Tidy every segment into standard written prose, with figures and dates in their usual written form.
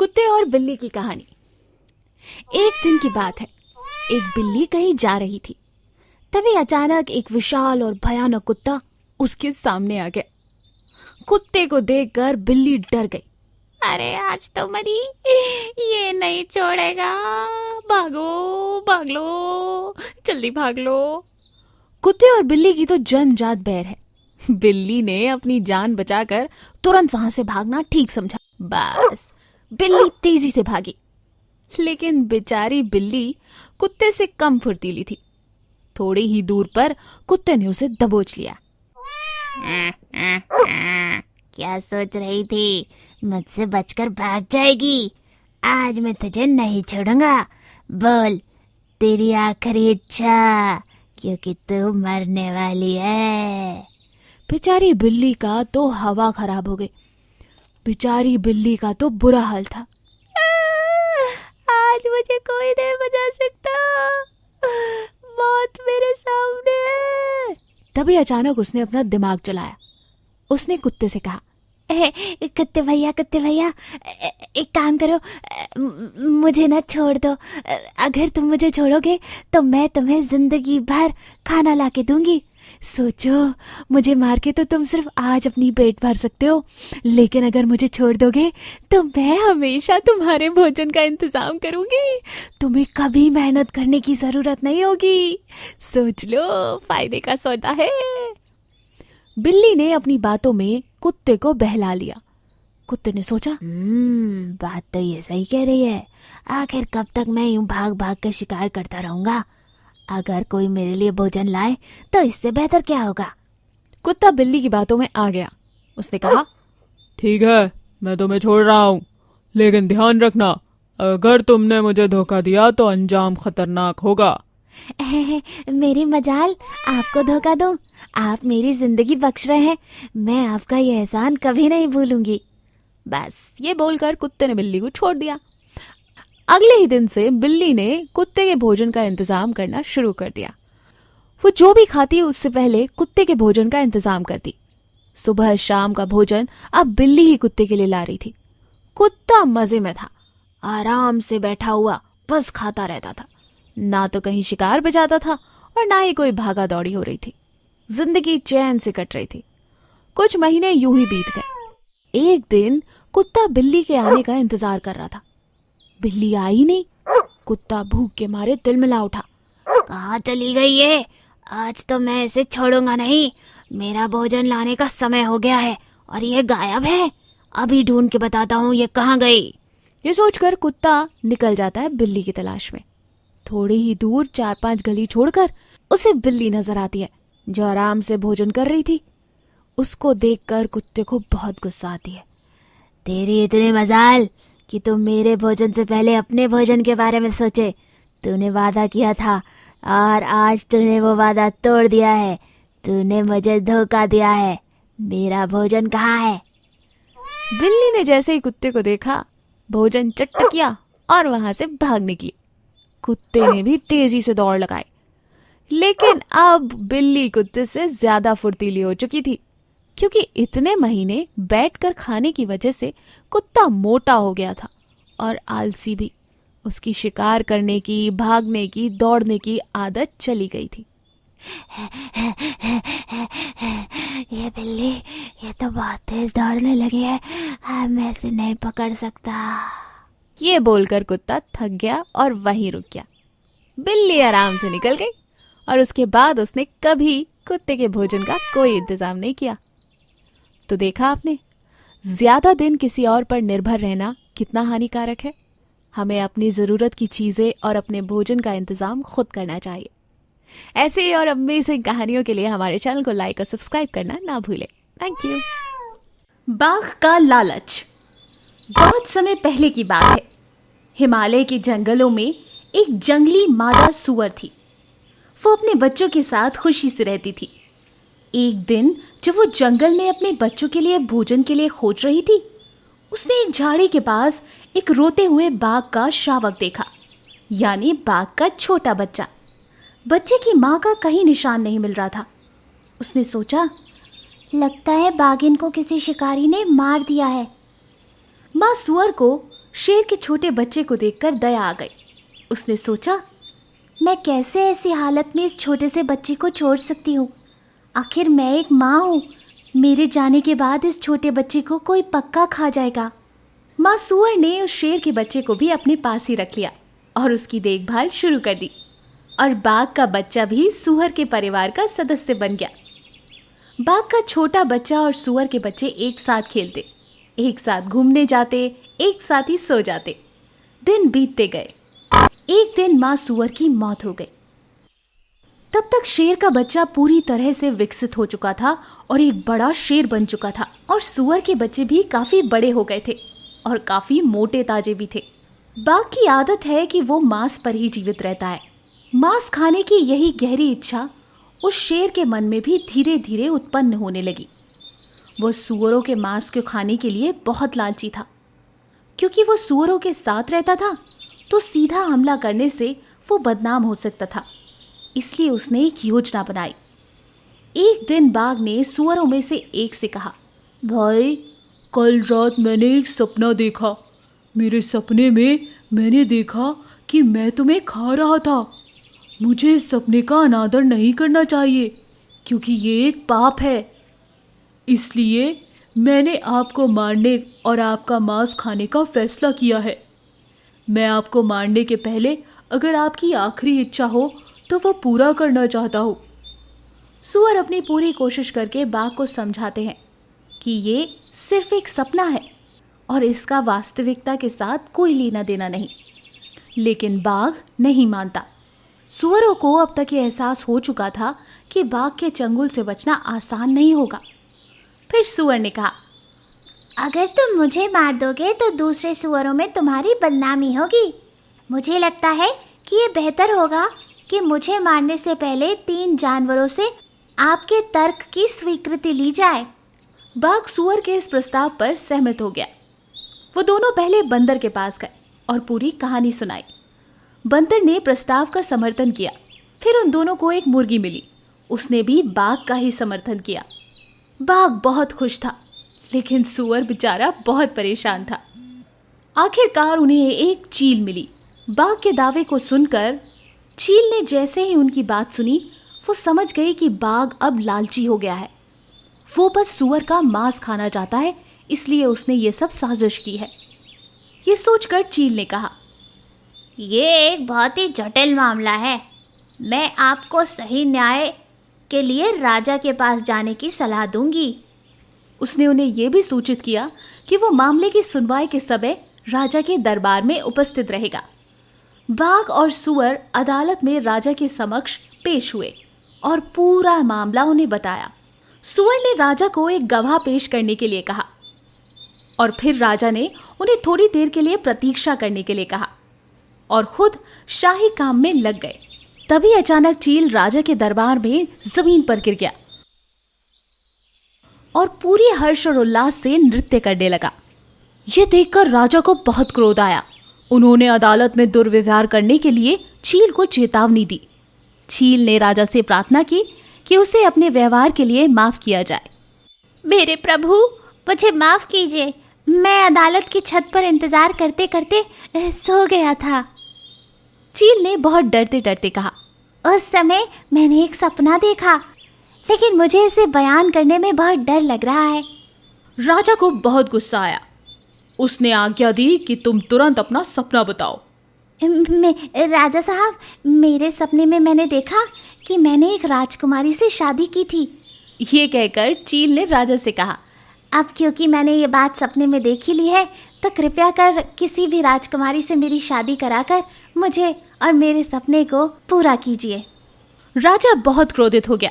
कुत्ते और बिल्ली की कहानी। एक दिन की बात है, एक बिल्ली कहीं जा रही थी। तभी अचानक एक विशाल और भयानक कुत्ता उसके सामने आ गया। कुत्ते को देखकर बिल्ली डर गई। अरे आज तो मरी, ये नहीं छोड़ेगा, भागो भाग लो, जल्दी भाग लो। कुत्ते और बिल्ली की तो जन्मजात बैर है। बिल्ली ने अपनी जान बचाकर तुरंत वहां से भागना ठीक समझा। बस बिल्ली तेजी से भागी, लेकिन बेचारी बिल्ली कुत्ते से कम फुर्तीली थी। थोड़ी ही दूर पर कुत्ते ने उसे दबोच लिया। क्या सोच रही थी, मुझसे बचकर भाग जाएगी? आज मैं तुझे नहीं छोड़ूंगा। बोल तेरी आखिरी इच्छा, क्योंकि तू मरने वाली है। बेचारी बिल्ली का तो हवा खराब हो गई। बेचारी बिल्ली का तो बुरा हाल था। आज मुझे कोई नहीं बचा सकता, मौत मेरे सामने है। तभी अचानक उसने अपना दिमाग चलाया। उसने कुत्ते से कहा, कुत्ते भैया एक काम करो, मुझे ना छोड़ दो। अगर तुम मुझे छोड़ोगे तो मैं तुम्हें जिंदगी भर खाना ला के दूंगी। सोचो, मुझे मार के तो तुम सिर्फ आज अपनी पेट भर सकते हो, लेकिन अगर मुझे छोड़ दोगे तो मैं हमेशा तुम्हारे भोजन का इंतजाम करूंगी। तुम्हें कभी मेहनत करने की जरूरत नहीं होगी। सोच लो, फायदे का सौदा है। बिल्ली ने अपनी बातों में कुत्ते को बहला लिया। कुत्ते ने सोचा, बात तो ये सही कह रही है। आखिर कब तक मैं यूं भाग भाग कर शिकार करता रहूंगा? अगर कोई मेरे लिए भोजन लाए तो इससे बेहतर क्या होगा। कुत्ता बिल्ली की बातों में आ गया। उसने कहा, ठीक है, मैं तुम्हें छोड़ रहा हूँ, लेकिन ध्यान रखना, अगर तुमने मुझे धोखा दिया तो अंजाम खतरनाक होगा। मेरी मजाल, आपको धोखा दूं? आप मेरी जिंदगी बख्श रहे हैं, मैं आपका ये एहसान कभी नहीं भूलूंगी। बस ये बोलकर कुत्ते ने बिल्ली को छोड़ दिया। अगले ही दिन से बिल्ली ने कुत्ते के भोजन का इंतजाम करना शुरू कर दिया। वो जो भी खाती उससे पहले कुत्ते के भोजन का इंतजाम करती। सुबह शाम का भोजन अब बिल्ली ही कुत्ते के लिए ला रही थी। कुत्ता मजे में था, आराम से बैठा हुआ बस खाता रहता था। ना तो कहीं शिकार बजाता था और ना ही कोई भागा दौड़ी हो रही थी। जिंदगी चैन से कट रही थी। कुछ महीने यूं ही बीत गए। एक दिन कुत्ता बिल्ली के आने का इंतजार कर रहा था। बिल्ली आई नहीं। कुत्ता भूख के मारे तिलमिला उठा। कहाँ चली गई ये? आज तो मैं इसे छोड़ूंगा नहीं। मेरा भोजन लाने का समय हो गया है और ये गायब है। अभी ढूंढ के बताता हूँ ये कहाँ गई। ये सोचकर कुत्ता निकल जाता है बिल्ली की तलाश में। थोड़ी ही दूर 4-5 गली छोड़कर उसे बिल्ली नजर आती है, जो आराम से भोजन कर रही थी। उसको देखकर कुत्ते को बहुत गुस्सा आती है। तेरी इतनी मजाल कि तुम मेरे भोजन से पहले अपने भोजन के बारे में सोचे। तूने वादा किया था और आज तूने वो वादा तोड़ दिया है। तूने मुझे धोखा दिया है। मेरा भोजन कहाँ है? बिल्ली ने जैसे ही कुत्ते को देखा, भोजन चट्ट किया और वहां से भाग निकली। कुत्ते ने भी तेजी से दौड़ लगाई, लेकिन अब बिल्ली कुत्ते से ज्यादा फुर्तीली हो चुकी थी, क्योंकि इतने महीने बैठकर खाने की वजह से कुत्ता मोटा हो गया था और आलसी भी। उसकी शिकार करने की, भागने की, दौड़ने की आदत चली गई थी। ये बिल्ली, ये तो बहुत तेज दौड़ने लगी है। मैं इसे नहीं पकड़ सकता। ये बोलकर कुत्ता थक गया और वहीं रुक गया। बिल्ली आराम से निकल गई और उसके बाद उसने कभी कुत्ते के भोजन का कोई इंतजाम नहीं किया। तो देखा आपने, ज्यादा दिन किसी और पर निर्भर रहना कितना हानिकारक है। हमें अपनी जरूरत की चीजें और अपने भोजन का इंतजाम खुद करना चाहिए। ऐसे ही और अमेजिंग कहानियों के लिए हमारे चैनल को लाइक और सब्सक्राइब करना ना भूलें। Thank you. बाघ का लालच। बहुत समय पहले की बात है। हिमालय के जंगलों में एक जंगली मादा सूअर थी। वो अपने बच्चों के साथ खुशी से रहती थी। एक दिन जब वो जंगल में अपने बच्चों के लिए भोजन के लिए खोज रही थी, उसने एक झाड़ी के पास एक रोते हुए बाघ का शावक देखा, यानी बाघ का छोटा बच्चा। बच्चे की माँ का कहीं निशान नहीं मिल रहा था। उसने सोचा, लगता है बाघिन को किसी शिकारी ने मार दिया है। माँ सूअर को शेर के छोटे बच्चे को देखकर दया आ गई। उसने सोचा, मैं कैसे ऐसी हालत में इस छोटे से बच्चे को छोड़ सकती हूँ? आखिर मैं एक माँ हूँ। मेरे जाने के बाद इस छोटे बच्चे को कोई पक्का खा जाएगा। माँ सूअर ने उस शेर के बच्चे को भी अपने पास ही रख लिया और उसकी देखभाल शुरू कर दी। और बाघ का बच्चा भी सूअर के परिवार का सदस्य बन गया। बाघ का छोटा बच्चा और सूअर के बच्चे एक साथ खेलते, एक साथ घूमने जाते, एक साथ ही सो जाते। दिन बीतते गए। एक दिन माँ सूअर की मौत हो गई। तब तक शेर का बच्चा पूरी तरह से विकसित हो चुका था और एक बड़ा शेर बन चुका था। और सूअर के बच्चे भी काफी बड़े हो गए थे और काफी मोटे ताजे भी थे। बाघ की आदत है कि वो मांस पर ही जीवित रहता है। मांस खाने की यही गहरी इच्छा उस शेर के मन में भी धीरे धीरे उत्पन्न होने लगी। वो सूअरों के मांस को खाने के लिए बहुत लालची था। क्योंकि वो सूअरों के साथ रहता था तो सीधा हमला करने से वो बदनाम हो सकता था। इसलिए उसने एक योजना बनाई। एक दिन बाघ ने सूअरों में से एक से कहा, भाई, कल रात मैंने एक सपना देखा। मेरे सपने में मैंने देखा कि मैं तुम्हें खा रहा था। मुझे इस सपने का अनादर नहीं करना चाहिए क्योंकि ये एक पाप है। इसलिए मैंने आपको मारने और आपका मांस खाने का फैसला किया है। मैं आपको मारने के पहले अगर आपकी आखिरी इच्छा हो तो वो पूरा करना चाहता हूँ। सूअर अपनी पूरी कोशिश करके बाघ को समझाते हैं कि ये सिर्फ एक सपना है और इसका वास्तविकता के साथ कोई लेना देना नहीं। लेकिन बाघ नहीं मानता। सूअरों को अब तक ये एहसास हो चुका था कि बाघ के चंगुल से बचना आसान नहीं होगा। फिर सूअर ने कहा, अगर तुम मुझे मार दोगे तो दूसरे सूअरों में तुम्हारी बदनामी होगी। मुझे लगता है कि ये बेहतर होगा कि मुझे मारने से पहले 3 जानवरों से आपके तर्क की स्वीकृति ली जाए। बाघ सूअर के इस प्रस्ताव पर सहमत हो गया। वो दोनों पहले बंदर के पास गए और पूरी कहानी सुनाई। बंदर ने प्रस्ताव का समर्थन किया। फिर उन दोनों को एक मुर्गी मिली। उसने भी बाघ का ही समर्थन किया। बाघ बहुत खुश था, लेकिन सूअर बेचारा बहुत परेशान था। आखिरकार उन्हें एक चील मिली। बाघ के दावे को सुनकर चील ने जैसे ही उनकी बात सुनी, वो समझ गई कि बाघ अब लालची हो गया है। वो बस सूअर का मांस खाना चाहता है, इसलिए उसने ये सब साजिश की है। ये सोचकर चील ने कहा, ये एक बहुत ही जटिल मामला है। मैं आपको सही न्याय के लिए राजा के पास जाने की सलाह दूंगी। उसने उन्हें यह भी सूचित किया कि वो मामले की सुनवाई के समय राजा के दरबार में उपस्थित रहेगा। बाघ और सूअर अदालत में राजा के समक्ष पेश हुए और पूरा मामला उन्हें बताया। सूअर ने राजा को एक गवाह पेश करने के लिए कहा और फिर राजा ने उन्हें थोड़ी देर के लिए प्रतीक्षा करने के लिए कहा और खुद शाही काम में लग गए। तभी अचानक चील राजा के दरबार में जमीन पर गिर गया और पूरी हर्ष और उल्लास से नृत्य करने लगा। यह देखकर राजा को बहुत क्रोध आया। उन्होंने अदालत में दुर्व्यवहार करने के लिए चील को चेतावनी दी। चील ने राजा से प्रार्थना की कि उसे अपने व्यवहार के लिए माफ किया जाए। मेरे प्रभु, मुझे माफ कीजिए। मैं अदालत की छत पर इंतजार करते करते सो गया था। चील ने बहुत डरते डरते कहा, उस समय मैंने एक सपना देखा, लेकिन मुझे इसे बयान करने में बहुत डर लग रहा है। राजा को बहुत गुस्सा आया। उसने आज्ञा दी कि तुम तुरंत अपना सपना बताओ। राजा साहब, मेरे सपने में मैंने देखा कि मैंने एक राजकुमारी से शादी की थी। ये कहकर चील ने राजा से कहा, अब क्योंकि मैंने ये बात सपने में देख ही ली है, तो कृपया कर किसी भी राजकुमारी से मेरी शादी कराकर मुझे और मेरे सपने को पूरा कीजिए। राजा बहुत क्रोधित हो गया।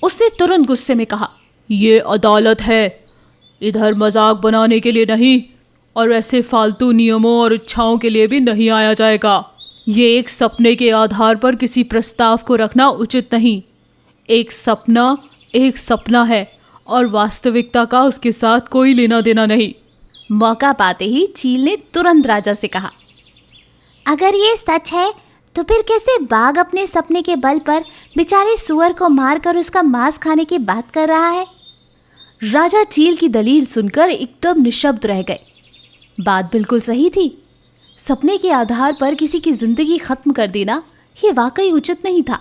उसने तुरंत गुस्से में कहा, ये अदालत है, इधर मजाक बनाने के लिए नहीं और ऐसे फालतू नियमों और इच्छाओं के लिए भी नहीं आया जाएगा। ये एक सपने के आधार पर किसी प्रस्ताव को रखना उचित नहीं। एक सपना है और वास्तविकता का उसके साथ कोई लेना देना नहीं। मौका पाते ही चील ने तुरंत राजा से कहा, अगर ये सच है तो फिर कैसे बाघ अपने सपने के बल पर बेचारे सूअर को मारकर उसका मांस खाने की बात कर रहा है? राजा चील की दलील सुनकर एकदम निशब्द रह गए। बात बिल्कुल सही थी। सपने के आधार पर किसी की जिंदगी खत्म कर देना ये वाकई उचित नहीं था।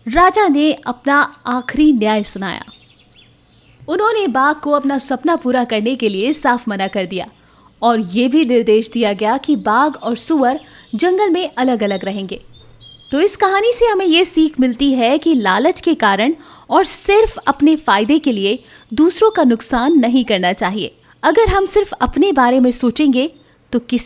राजा ने अपना आखिरी न्याय सुनाया। उन्होंने बाघ को अपना सपना पूरा करने के लिए साफ मना कर दिया और ये भी निर्देश दिया गया कि बाघ और सूअर जंगल में अलग अलग रहेंगे। तो इस कहानी से हमें ये सीख मिलती है कि लालच के कारण और सिर्फ अपने फायदे के लिए दूसरों का नुकसान नहीं करना चाहिए। अगर हम सिर्फ अपने बारे में सोचेंगे तो किसी